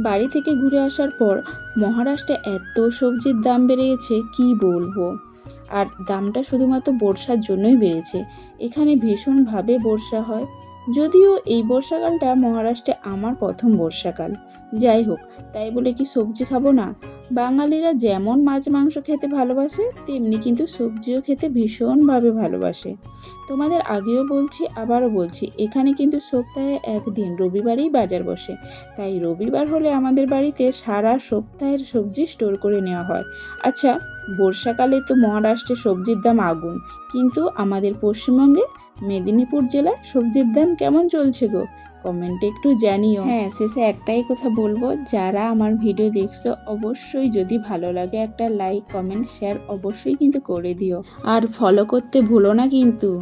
বাড়ি থেকে ঘুরে আসার পর মহারাষ্ট্রে এত সবজির দাম বেড়ে গেছে কি বলবো। আর দামটা শুধুমাত্র বর্ষার জন্যই বেড়েছে। এখানে ভীষণভাবে বর্ষা হয়। যদিও এই বর্ষাকালটা মহারাষ্ট্রে আমার প্রথম বর্ষাকাল। যাই হোক, তাই বলে কি সবজি খাবো না? বাঙালিরা যেমন মাছ মাংস খেতে ভালোবাসে, তেমনি কিন্তু সবজিও খেতে ভীষণভাবে ভালোবাসে। তোমাদের আগেও বলছি, আবারও বলছি, এখানে কিন্তু সপ্তাহে একদিন রবিবারেই বাজার বসে। তাই রবিবার হলে আমাদের বাড়িতে সারা সপ্তাহের সবজি স্টোর করে নেওয়া হয়। আচ্ছা, বর্ষাকালে তো মহারাষ্ট্রে সবজির দাম আগুন, কিন্তু আমাদের পশ্চিমবঙ্গে মেদিনীপুর জেলায় সবজির দাম কেমন চলছে গো? কমেন্টে একটু জানিও। হ্যাঁ, শেষে একটাই কথা বলবো, যারা আমার ভিডিও দেখছো অবশ্যই যদি ভালো লাগে একটা লাইক, কমেন্ট, শেয়ার অবশ্যই কিন্তু করে দিও। আর ফলো করতে ভুলো না কিন্তু।